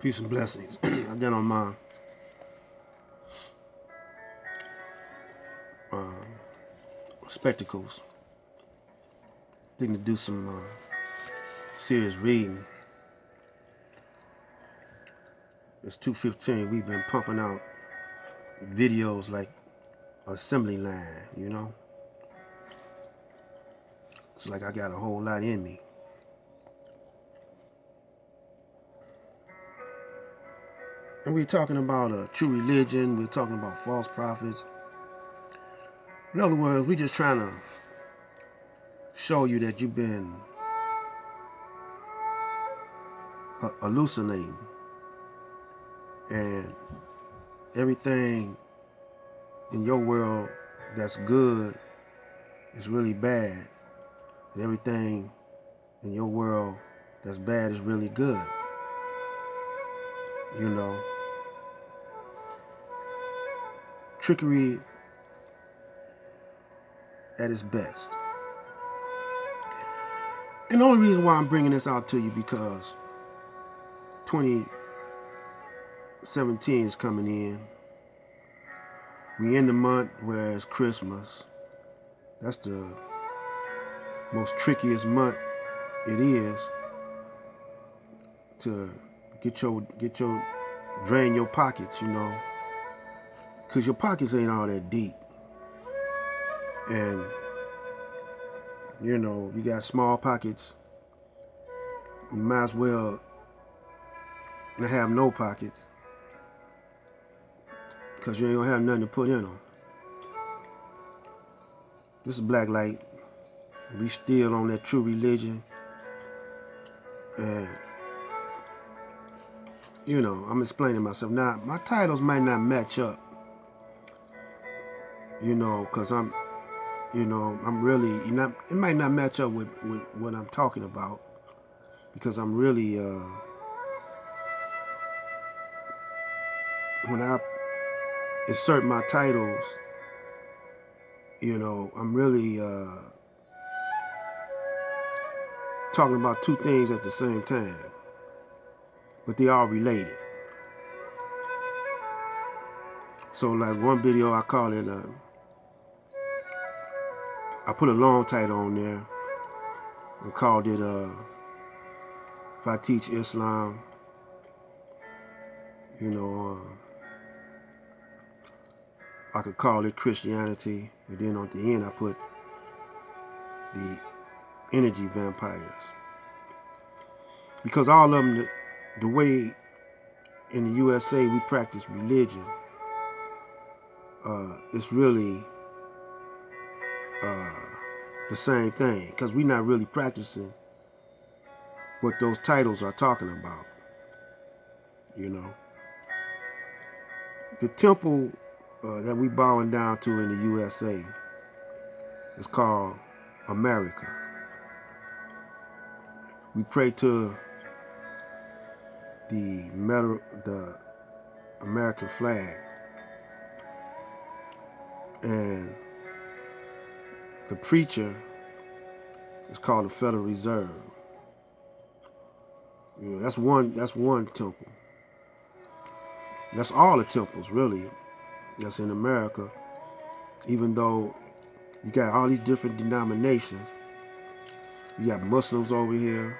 Peace and blessings. I got on my uh, spectacles. Thinking to do some serious reading. It's 2:15. We've been pumping out videos like assembly line, you know. It's like I got a whole lot in me. And we're talking about true religion. We're talking about false prophets. In other words, we're just trying to show you that you've been hallucinating. And everything in your world that's good is really bad. And everything in your world that's bad is really good. You know, trickery at its best. And the only reason why I'm bringing this out to you because 2017 is coming in. We in the month where it's Christmas. That's the most trickiest month it is to drain your pockets, you know, because your pockets ain't all that deep. And you know, you got small pockets, you might as well not have no pockets because you ain't gonna have nothing to put in them. This is Black Light. We still on that true religion. And you know, I'm explaining myself. Now, my titles might not match up, you know, because I'm really, you know, it might not match up with what I'm talking about because I'm really, when I insert my titles, you know, I'm really talking about two things at the same time, but they are related. So like one video I call it, I put a long title on there and called it, if I teach Islam, you know, I could call it Christianity, and then on the end I put the energy vampires. Because all of them, the way in the USA we practice religion, it's really the same thing. Because we're not really practicing what those titles are talking about, you know. The temple that we bowing down to in the USA is called America. We pray to the American flag, and the preacher is called the Federal Reserve. You know, that's one temple. That's all the temples really that's in America, even though you got all these different denominations. You got Muslims over here.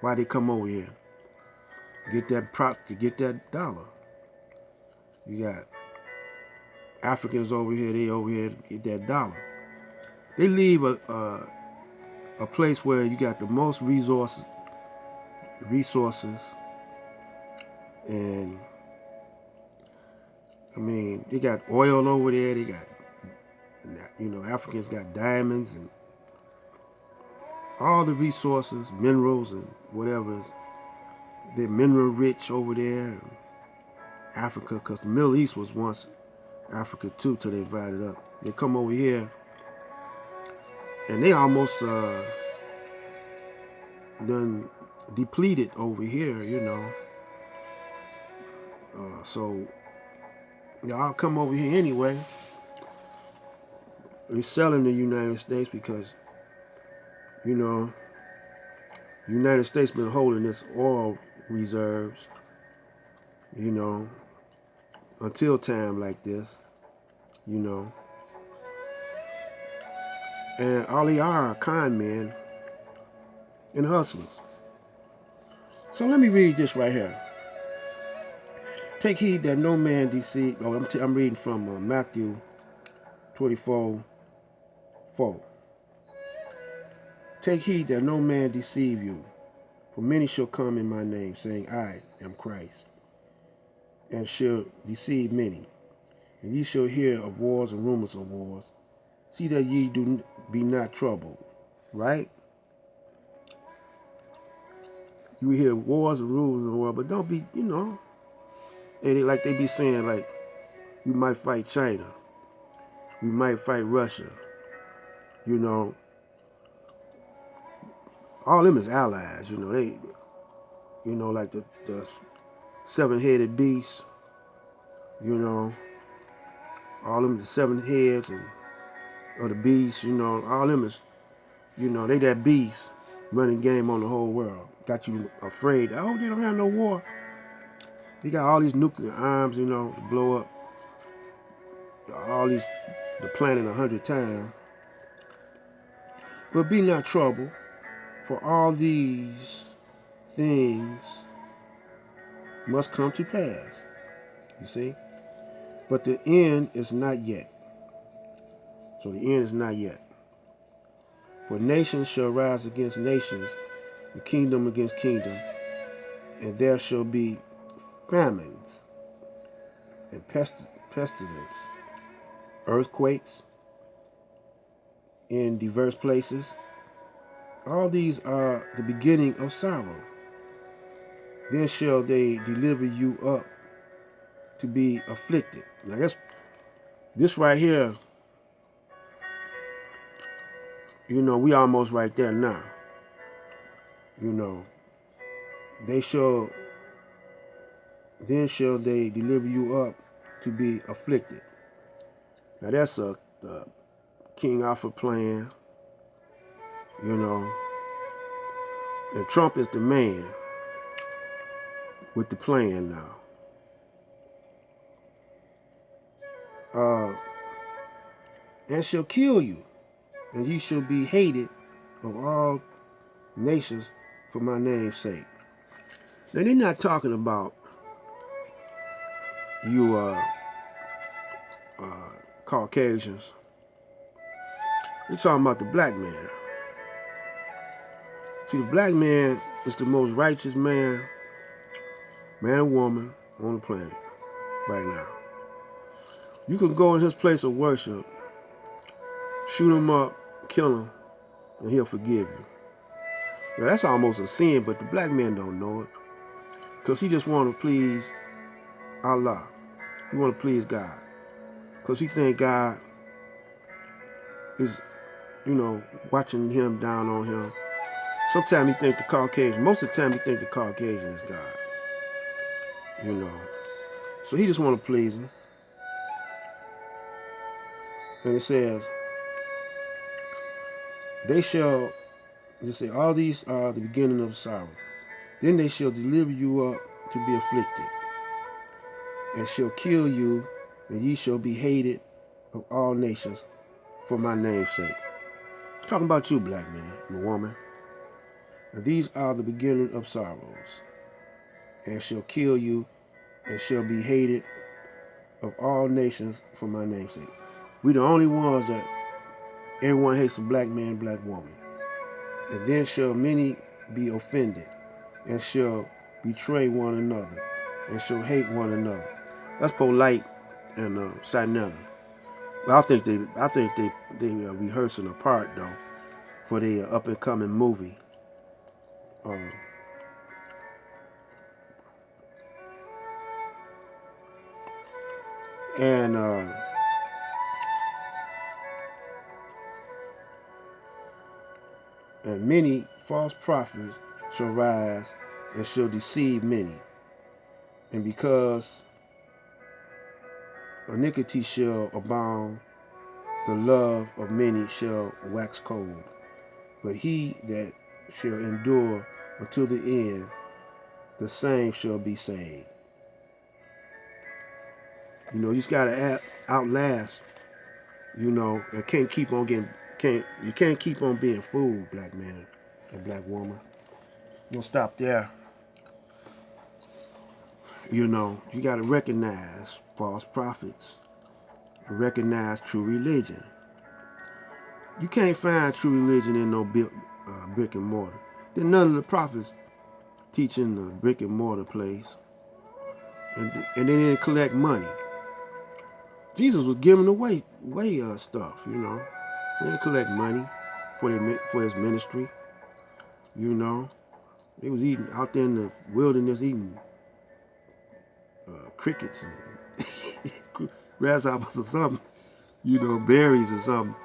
Why they come over here? To get that dollar. You got Africans over here, they over here to get that dollar. They leave a place where you got the most resources, and I mean, they got oil over there. They got, you know, Africans got diamonds and all the resources, minerals and whatever. They're mineral rich over there, Africa, because the Middle East was once Africa too, till they divided up. They come over here, and they almost done depleted over here, you know. So y'all come over here anyway. We sell in the United States because, you know, the United States been holding its oil reserves you know, until time like this, you know. And all they are con men and hustlers. So let me read this right here. Take heed that no man deceive. Oh, I'm reading from Matthew 24:4. Take heed that no man deceive you, for many shall come in my name, saying, I am Christ, and shall deceive many. And ye shall hear of wars and rumors of wars. See that ye do be not troubled. Right? You hear wars and rumors of war, but don't be, and like they be saying, like, we might fight China, we might fight Russia, you know. All them is allies, they, like the seven-headed beast, all them the seven heads and of the beast, all them is, they that beast running game on the whole world. Got you afraid. I hope they don't have no war. They got all these nuclear arms, to blow up the planet 100 times. But be not troubled, for all these things must come to pass. You see? But the end is not yet. So the end is not yet. For nations shall rise against nations, and kingdom against kingdom, and there shall be famines and pestilence, earthquakes in diverse places. All these are the beginning of sorrow. Then shall they deliver you up to be afflicted. Now this right here, we almost right there now. Then shall they deliver you up to be afflicted. Now that's a King Alpha plan, and Trump is the man with the plan now. And shall kill you, and ye shall be hated of all nations for my name's sake. Now they're not talking about you Caucasians. They're talking about the black man. See, the black man is the most righteous man and woman on the planet right now. You can go in his place of worship, shoot him up, kill him, and he'll forgive you. Now that's almost a sin, but the black man don't know it, because he just want to please Allah. He want to please God, because he think God is, watching him down on him. Sometimes he think the Caucasian, most of the time he think the Caucasian is God, So he just want to please him. And it says, they shall, just say, all these are the beginning of sorrow. Then they shall deliver you up to be afflicted, and shall kill you, and ye shall be hated of all nations for my name's sake. Talking about you, black man and woman. And these are the beginning of sorrows, and shall kill you, and shall be hated of all nations for my name's sake. We the only ones that everyone hates a black man, black woman. And then shall many be offended, and shall betray one another, and shall hate one another. That's polite and Sinetta. But I think they are rehearsing a part though for the up and coming movie. And many false prophets shall rise and shall deceive many. And because iniquity shall abound, the love of many shall wax cold. But he that shall endure until the end, the same shall be saved. You know, you just gotta outlast. You know, and can't keep on getting you can't keep on being fooled, black man and black woman. You'll stop there. You know, you gotta recognize false prophets and recognize true religion. You can't find true religion in no brick and mortar. Then none of the prophets teaching the brick and mortar place, and they didn't collect money. Jesus was giving away stuff, you know. They didn't collect money for his ministry, you know. They was eating out there in the wilderness, eating crickets and grasshoppers or something, you know, berries or something,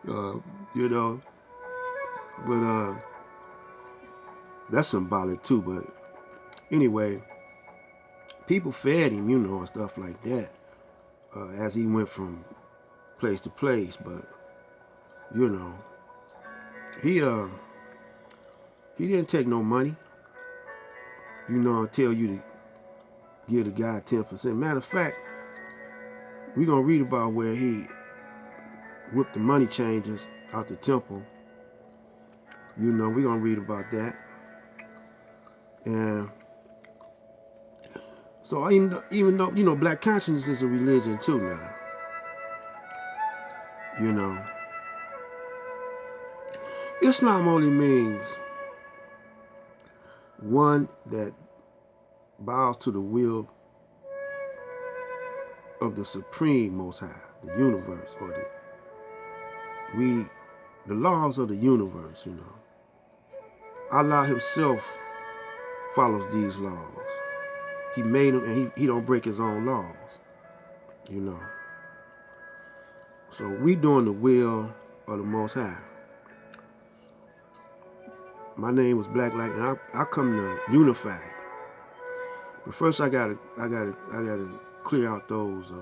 you know. But that's symbolic too. But anyway, people fed him, you know, and stuff like that as he went from place to place. But you know, he didn't take no money, you know, and tell you to give the guy 10%. Matter of fact, we're gonna read about where he whipped the money changers out the temple. You know, we're gonna read about that. And so even though, you know, black consciousness is a religion too now. You know, Islam only means one that bows to the will of the Supreme Most High, the universe, or the laws of the universe, you know. Allah himself follows these laws. He made them, and he don't break his own laws, you know. So we doing the will of the Most High. My name was Black Light, and I come to unify. But first, I gotta clear out those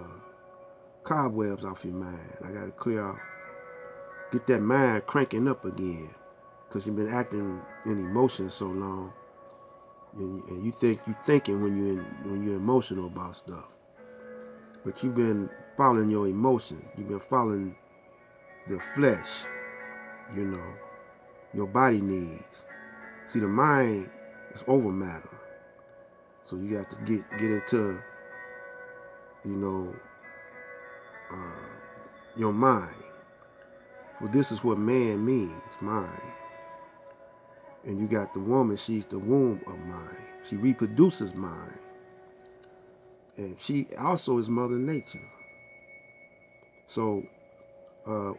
cobwebs off your mind. I gotta get that mind cranking up again, because you've been acting in emotion so long, and you think you thinking when you're emotional about stuff, but you've been following your emotion. You've been following the flesh, you know, your body needs. See, the mind is over matter, so you got to get into, you know, your mind. Well, this is what man means, mind. And you got the woman, she's the womb of mind. She reproduces mind. And she also is Mother Nature. So we're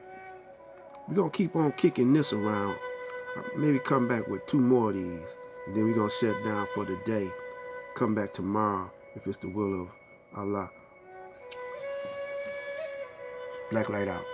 going to keep on kicking this around. Maybe come back with 2 more of these. And then we're going to shut down for the day. Come back tomorrow if it's the will of Allah. Black Light out.